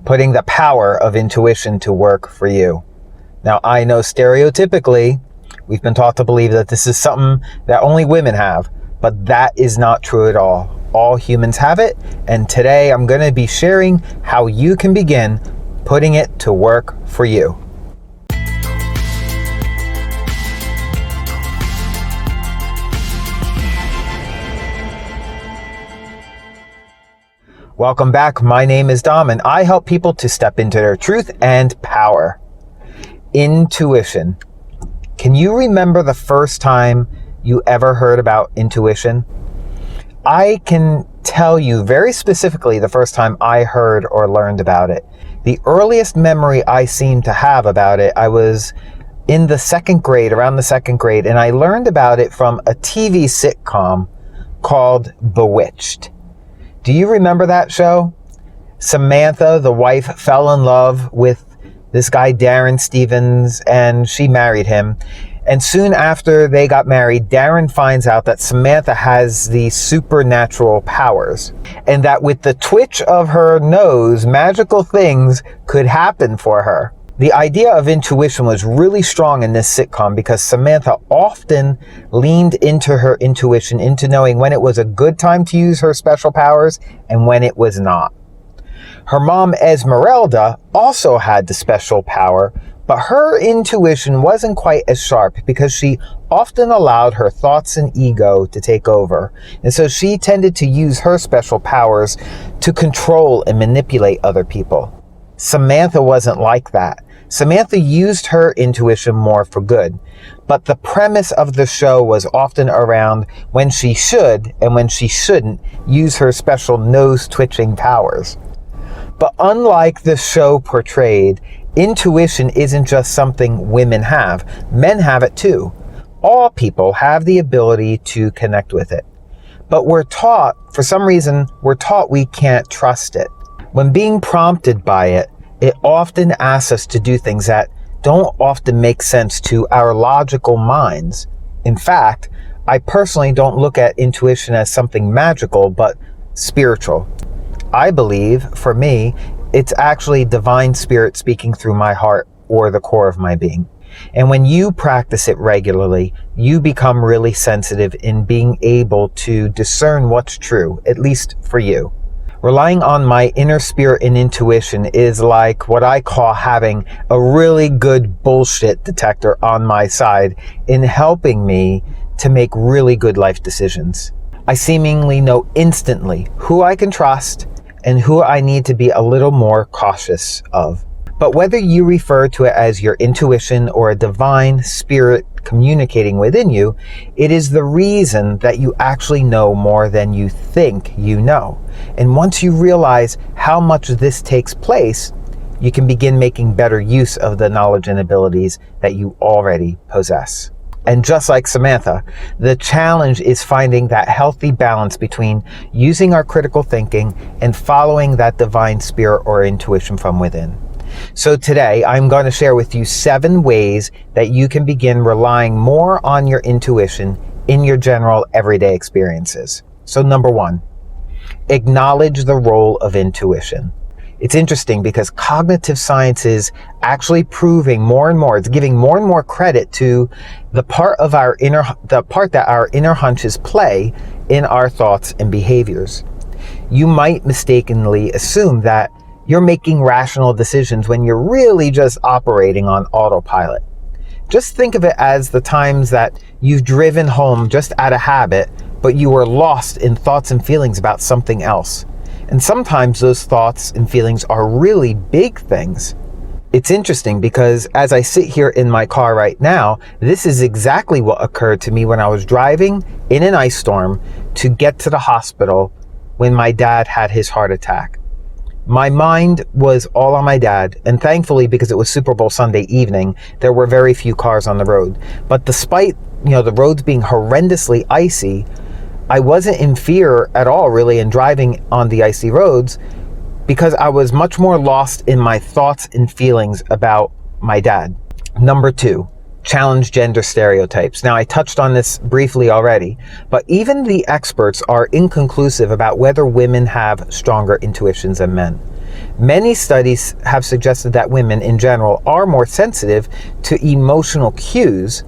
putting the power of intuition to work for you. Now, I know stereotypically, we've been taught to believe that this is something that only women have, but that is not true at all. All humans have it, and today I'm going to be sharing how you can begin putting it to work for you. Welcome back. My name is Dom, and I help people to step into their truth and power. Intuition. Can you remember the first time you ever heard about intuition? I can tell you very specifically the first time I heard or learned about it. The earliest memory I seem to have about it, I was in the second grade, around the second grade, and I learned about it from a TV sitcom called Bewitched. Do you remember that show? Samantha, the wife, fell in love with this guy, Darren Stevens, and she married him. And soon after they got married, Darren finds out that Samantha has these supernatural powers, and that with the twitch of her nose, magical things could happen for her. The idea of intuition was really strong in this sitcom because Samantha often leaned into her intuition, into knowing when it was a good time to use her special powers and when it was not. Her mom, Esmeralda, also had the special power, but her intuition wasn't quite as sharp because she often allowed her thoughts and ego to take over. And so she tended to use her special powers to control and manipulate other people. Samantha wasn't like that. Samantha used her intuition more for good, but the premise of the show was often around when she should and when she shouldn't use her special nose-twitching powers. But unlike the show portrayed, intuition isn't just something women have. Men have it too. All people have the ability to connect with it. But we're taught, for some reason, we can't trust it. When being prompted by it, it often asks us to do things that don't often make sense to our logical minds. In fact, I personally don't look at intuition as something magical, but spiritual. I believe, for me, it's actually divine spirit speaking through my heart or the core of my being. And when you practice it regularly, you become really sensitive in being able to discern what's true, at least for you. Relying on my inner spirit and intuition is like what I call having a really good bullshit detector on my side in helping me to make really good life decisions. I seemingly know instantly who I can trust and who I need to be a little more cautious of. But whether you refer to it as your intuition or a divine spirit communicating within you, it is the reason that you actually know more than you think you know. And once you realize how much this takes place, you can begin making better use of the knowledge and abilities that you already possess. And just like Samantha, the challenge is finding that healthy balance between using our critical thinking and following that divine spirit or intuition from within. So today, I'm going to share with you 7 ways that you can begin relying more on your intuition in your general everyday experiences. So number 1, acknowledge the role of intuition. It's interesting because cognitive science is actually proving more and more, it's giving more and more credit to the part that our inner hunches play in our thoughts and behaviors. You might mistakenly assume that you're making rational decisions when you're really just operating on autopilot. Just think of it as the times that you've driven home just out of habit, but you were lost in thoughts and feelings about something else. And sometimes those thoughts and feelings are really big things. It's interesting because as I sit here in my car right now, this is exactly what occurred to me when I was driving in an ice storm to get to the hospital when my dad had his heart attack. My mind was all on my dad, and thankfully, because it was Super Bowl Sunday evening, there were very few cars on the road. But despite, the roads being horrendously icy, I wasn't in fear at all, really, in driving on the icy roads because I was much more lost in my thoughts and feelings about my dad. Number 2, challenge gender stereotypes. Now, I touched on this briefly already, but even the experts are inconclusive about whether women have stronger intuitions than men. Many studies have suggested that women in general are more sensitive to emotional cues,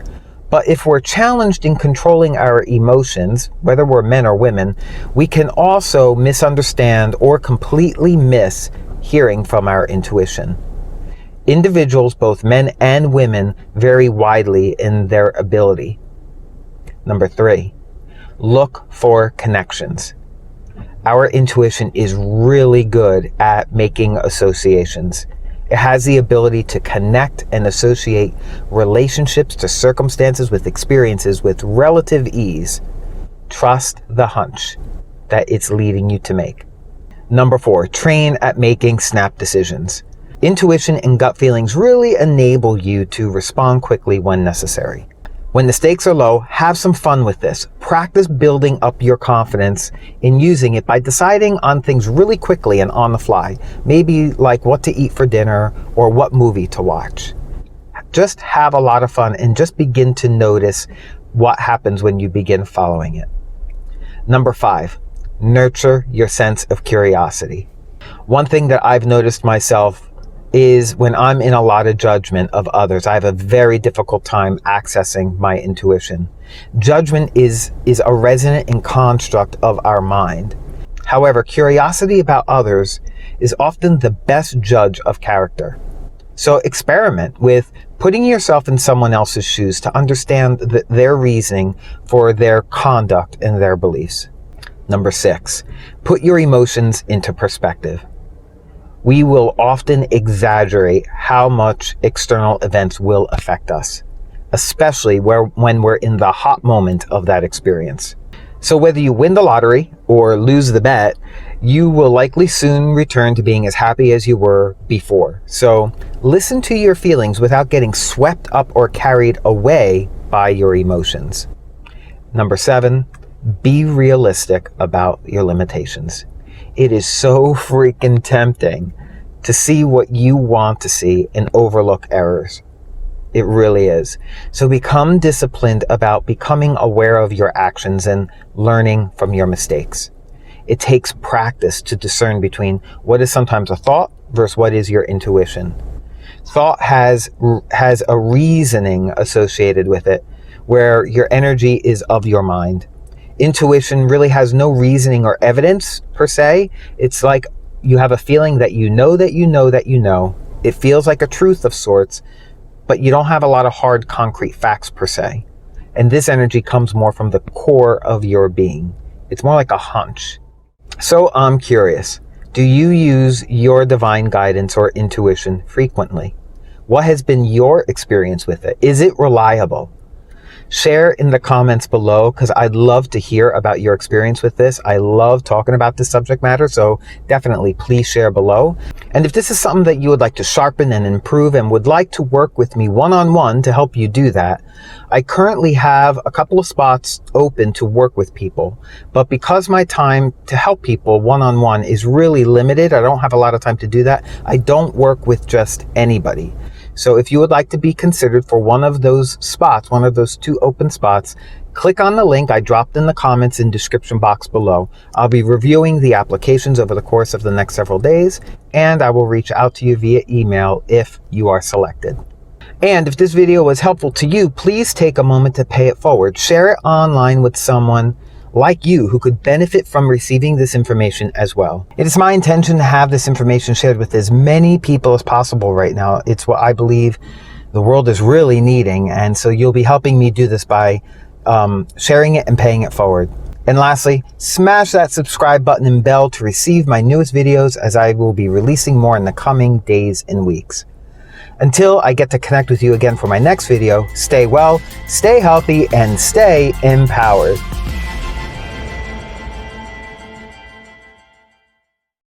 but if we're challenged in controlling our emotions, whether we're men or women, we can also misunderstand or completely miss hearing from our intuition. Individuals, both men and women, vary widely in their ability. Number 3, look for connections. Our intuition is really good at making associations. It has the ability to connect and associate relationships to circumstances with experiences with relative ease. Trust the hunch that it's leading you to make. Number 4, train at making snap decisions. Intuition and gut feelings really enable you to respond quickly when necessary. When the stakes are low, have some fun with this. Practice building up your confidence in using it by deciding on things really quickly and on the fly. Maybe like what to eat for dinner or what movie to watch. Just have a lot of fun and just begin to notice what happens when you begin following it. Number 5, nurture your sense of curiosity. One thing that I've noticed myself is when I'm in a lot of judgment of others, I have a very difficult time accessing my intuition. Judgment is a resonant and construct of our mind. However, curiosity about others is often the best judge of character. So experiment with putting yourself in someone else's shoes to understand their reasoning for their conduct and their beliefs. Number 6, put your emotions into perspective. We will often exaggerate how much external events will affect us, especially when we're in the hot moment of that experience. So whether you win the lottery or lose the bet, you will likely soon return to being as happy as you were before. So listen to your feelings without getting swept up or carried away by your emotions. Number 7, be realistic about your limitations. It is so freaking tempting to see what you want to see and overlook errors. It really is. So become disciplined about becoming aware of your actions and learning from your mistakes. It takes practice to discern between what is sometimes a thought versus what is your intuition. Thought has a reasoning associated with it, where your energy is of your mind. Intuition really has no reasoning or evidence per se. It's like you have a feeling that you know that you know that you know. It feels like a truth of sorts, but you don't have a lot of hard, concrete facts per se. And this energy comes more from the core of your being. It's more like a hunch. So I'm curious, do you use your divine guidance or intuition frequently? What has been your experience with it? Is it reliable? Share in the comments below, because I'd love to hear about your experience with this. I love talking about this subject matter, so definitely please share below. And if this is something that you would like to sharpen and improve and would like to work with me one-on-one to help you do that, I currently have a couple of spots open to work with people. But because my time to help people one-on-one is really limited, I don't have a lot of time to do that, I don't work with just anybody. So if you would like to be considered for one of those spots, one of those 2 open spots, click on the link I dropped in the comments and description box below. I'll be reviewing the applications over the course of the next several days, and I will reach out to you via email if you are selected. And if this video was helpful to you, please take a moment to pay it forward. Share it online with someone like you who could benefit from receiving this information as well. It is my intention to have this information shared with as many people as possible right now. It's what I believe the world is really needing, and so you'll be helping me do this by sharing it and paying it forward. And lastly, smash that subscribe button and bell to receive my newest videos, as I will be releasing more in the coming days and weeks. Until I get to connect with you again for my next video, stay well, stay healthy, and stay empowered.